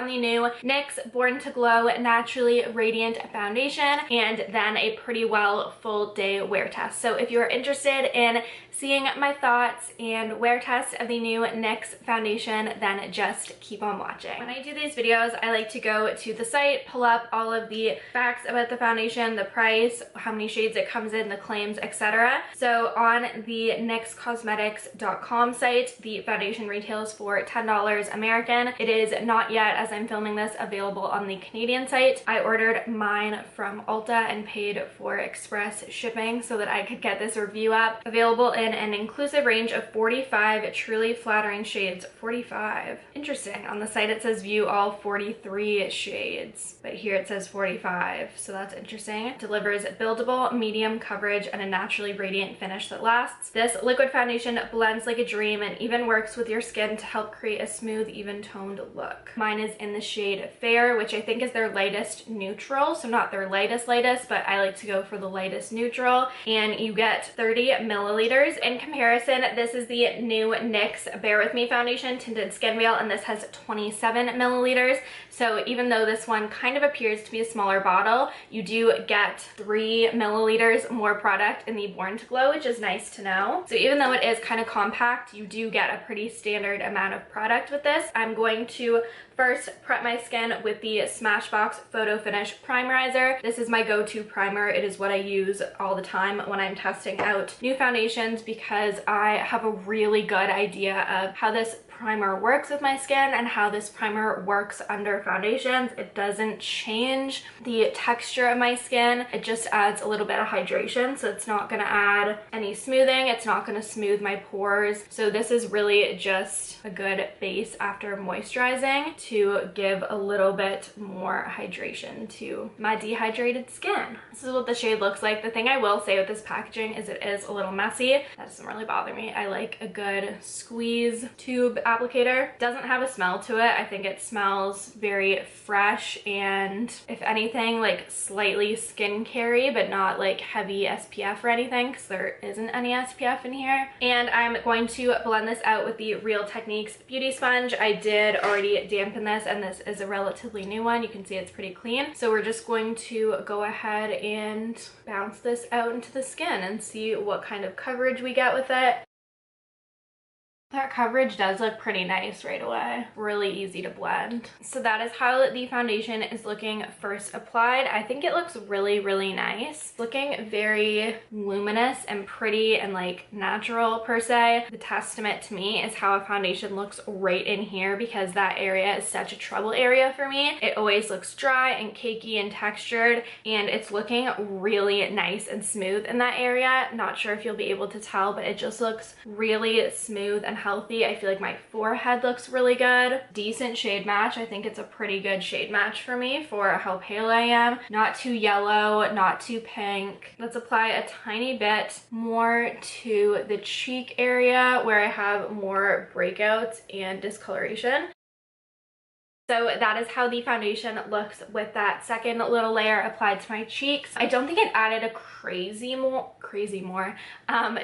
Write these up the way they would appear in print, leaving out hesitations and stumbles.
on the new NYX Born to Glow Naturally Radiant Foundation, and then a pretty well full day wear test. So if you're interested in seeing my thoughts and wear test of the new NYX foundation, then just keep on watching. When I do these videos, I like to go to the site, pull up all of the facts about the foundation, the price, how many shades it comes in, the claims, etc. So on the NYXcosmetics.com site, the foundation retails for $10 American. It is not yet, as I'm filming this, available on the Canadian site. I ordered mine from Ulta and paid for express shipping so that I could get this review up. Available in an inclusive range of 45 truly flattering shades. 45. Interesting. On the site it says view all 43 shades, but here it says 45, so that's interesting. It delivers buildable medium coverage and a naturally radiant finish that lasts. This liquid foundation blends like a dream and even works with your skin to help create a smooth, even toned look. Mine is in the shade Fair, which I think is their lightest neutral, so not their lightest, but I like to go for the lightest neutral, and you get 30 milliliters. In comparison, this is the new NYX Bare With Me foundation tinted skin veil, and this has 27 milliliters. So even though this one kind of appears to be a smaller bottle, you do get 3 milliliters more product in the Born to Glow, which is nice to know. So even though it is kind of compact, you do get a pretty standard amount of product with this. I'm going to first prep my skin with the Smashbox Photo Finish Primerizer. This is my go-to primer. It is what I use all the time when I'm testing out new foundations because I have a really good idea of how this primer works with my skin and how this primer works under foundations. It doesn't change the texture of my skin. It just adds a little bit of hydration, so it's not going to add any smoothing. It's not going to smooth my pores. So this is really just a good base after moisturizing to give a little bit more hydration to my dehydrated skin. This is what the shade looks like. The thing I will say with this packaging is it is a little messy. That doesn't really bother me. I like a good squeeze tube applicator. Doesn't have a smell to it. I think it smells very fresh and, if anything, like slightly skincare-y, but not like heavy SPF or anything, because there isn't any SPF in here. And I'm going to blend this out with the Real Techniques Beauty Sponge. I did already dampen this, and this is a relatively new one. You can see it's pretty clean. So we're just going to go ahead and bounce this out into the skin and see what kind of coverage we get with it. That coverage does look pretty nice right away. Really easy to blend. So that is how the foundation is looking first applied. I think it looks really, really nice. Looking very luminous and pretty and like natural per se. The testament to me is how a foundation looks right in here, because that area is such a trouble area for me. It always looks dry and cakey and textured, and it's looking really nice and smooth in that area. Not sure if you'll be able to tell, but it just looks really smooth and healthy. I feel like my forehead looks really good. Decent shade match. I think it's a pretty good shade match for me for how pale I am. Not too yellow, not too pink. Let's apply a tiny bit more to the cheek area where I have more breakouts and discoloration. So that is how the foundation looks with that second little layer applied to my cheeks. I don't think it added a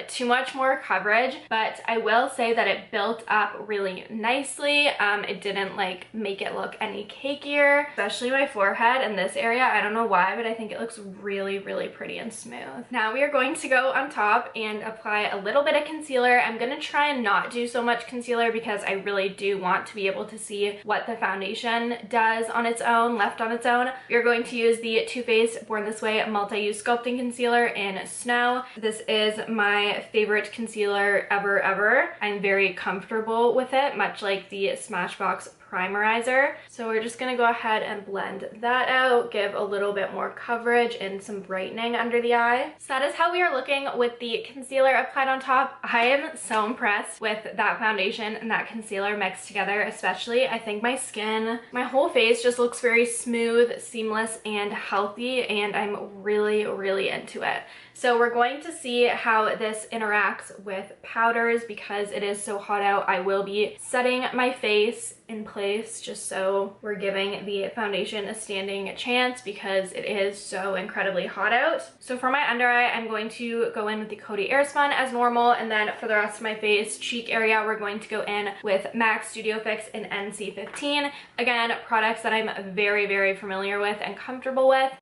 too much more coverage, but I will say that it built up really nicely. It didn't like make it look any cakier, especially my forehead and this area. I don't know why, but I think it looks really, really pretty and smooth. Now we are going to go on top and apply a little bit of concealer. I'm going to try and not do so much concealer because I really do want to be able to see what the foundation does on its own, left on its own. We're going to use the Too Faced Born This Way Multi-Use Sculpting Concealer in Snow. This is my favorite concealer ever. I'm very comfortable with it, much like the Smashbox Primerizer. So we're just gonna go ahead and blend that out, give a little bit more coverage and some brightening under the eye. So that is how we are looking with the concealer applied on top. I am so impressed with that foundation and that concealer mixed together, especially. I think my skin, my whole face just looks very smooth, seamless, and healthy, and I'm really, really into it. So we're going to see how this interacts with powders. Because it is so hot out, I will be setting my face in place just so we're giving the foundation a standing chance because it is so incredibly hot out. So for my under eye, I'm going to go in with the Coty Airspun as normal, and then for the rest of my face, cheek area, we're going to go in with MAC Studio Fix in NC15. Again, products that I'm very, very familiar with and comfortable with.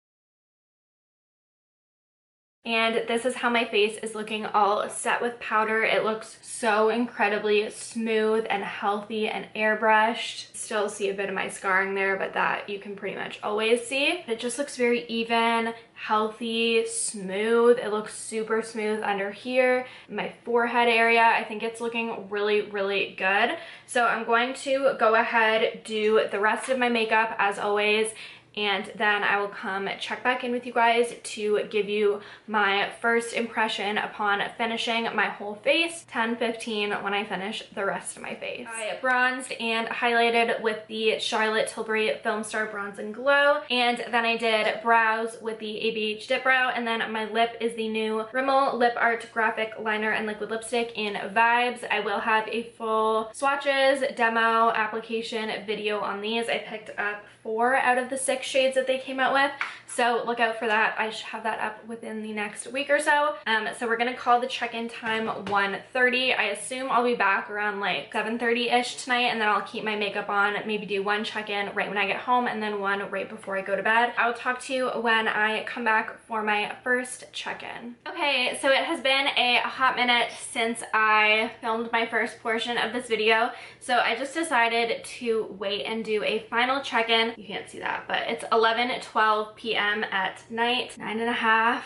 And this is how my face is looking all set with powder. It looks so incredibly smooth and healthy and airbrushed. Still see a bit of my scarring there, but that you can pretty much always see. It just looks very even, healthy, smooth. It looks super smooth under here. My forehead area, I think it's looking really, really good. So I'm going to go ahead, do the rest of my makeup as always, and then I will come check back in with you guys to give you my first impression upon finishing my whole face, 10-15 when I finish the rest of my face. I bronzed and highlighted with the Charlotte Tilbury Film Star Bronze and Glow, and then I did brows with the ABH Dip Brow, and then my lip is the new Rimmel Lip Art Graphic Liner and Liquid Lipstick in Vibes. I will have a full swatches, demo, application video on these. I picked up 4 out of the 6 shades that they came out with, so look out for that. I should have that up within the next week or so. So we're gonna call the check-in time 1:30. I assume I'll be back around like 7:30-ish tonight, and then I'll keep my makeup on, maybe do 1 check-in right when I get home and then 1 right before I go to bed. I'll talk to you when I come back for my first check-in. Okay, so it has been a hot minute since I filmed my first portion of this video, so I just decided to wait and do a final check-in. You can't see that, but it's 11:12 p.m. at night, 9.5,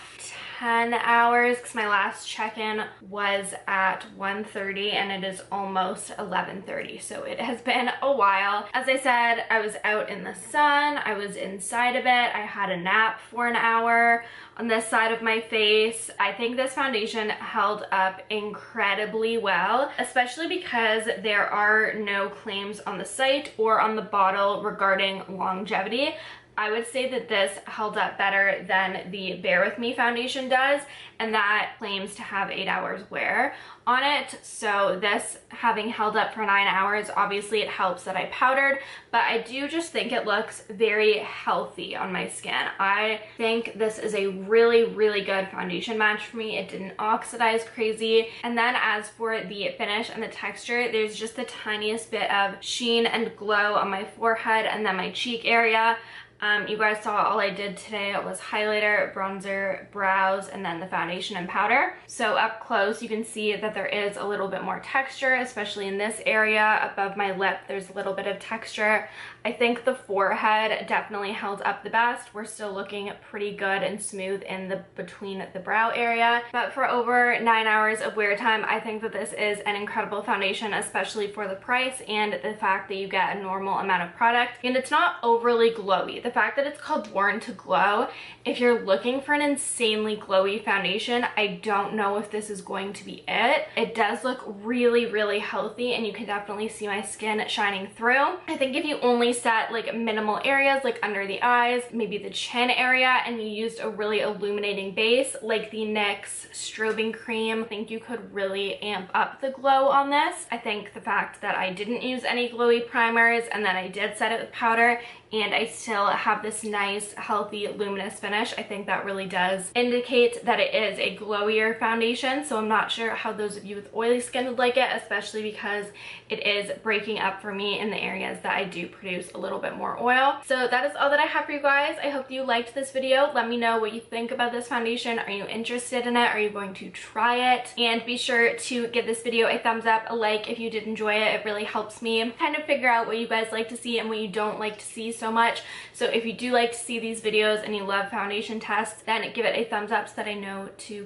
10 hours, because my last check-in was at 1:30 and it is almost 11:30, so it has been a while. As I said, I was out in the sun, I was inside of it, I had a nap for an hour on this side of my face. I think this foundation held up incredibly well, especially because there are no claims on the site or on the bottle regarding longevity. I would say that this held up better than the Bare With Me foundation does, and that claims to have 8 hours wear on it. So this having held up for 9 hours, obviously it helps that I powdered, but I do just think it looks very healthy on my skin. I think this is a really, really good foundation match for me. It didn't oxidize crazy. And then as for the finish and the texture, there's just the tiniest bit of sheen and glow on my forehead and then my cheek area. You guys saw all I did today was highlighter, bronzer, brows, and then the foundation and powder. So up close, you can see that there is a little bit more texture, especially in this area above my lip. There's a little bit of texture. I think the forehead definitely held up the best. We're still looking pretty good and smooth in the between the brow area. But for over 9 hours of wear time, I think that this is an incredible foundation, especially for the price and the fact that you get a normal amount of product. And it's not overly glowy. The fact that it's called Born to Glow, if you're looking for an insanely glowy foundation, I don't know if this is going to be it. It does look really, really healthy, and you can definitely see my skin shining through. I think if you only set like minimal areas like under the eyes, maybe the chin area, and you used a really illuminating base like the NYX strobing cream, I think you could really amp up the glow on this. I think the fact that I didn't use any glowy primers and then I did set it with powder and I still have this nice, healthy, luminous finish, I think that really does indicate that it is a glowier foundation. So I'm not sure how those of you with oily skin would like it, especially because it is breaking up for me in the areas that I do produce a little bit more oil. So that is all that I have for you guys. I hope you liked this video. Let me know what you think about this foundation. Are you interested in it? Are you going to try it? And be sure to give this video a thumbs up, a like if you did enjoy it. It really helps me kind of figure out what you guys like to see and what you don't like to see so much. So if you do like to see these videos and you love foundation tests, then give it a thumbs up so that I know to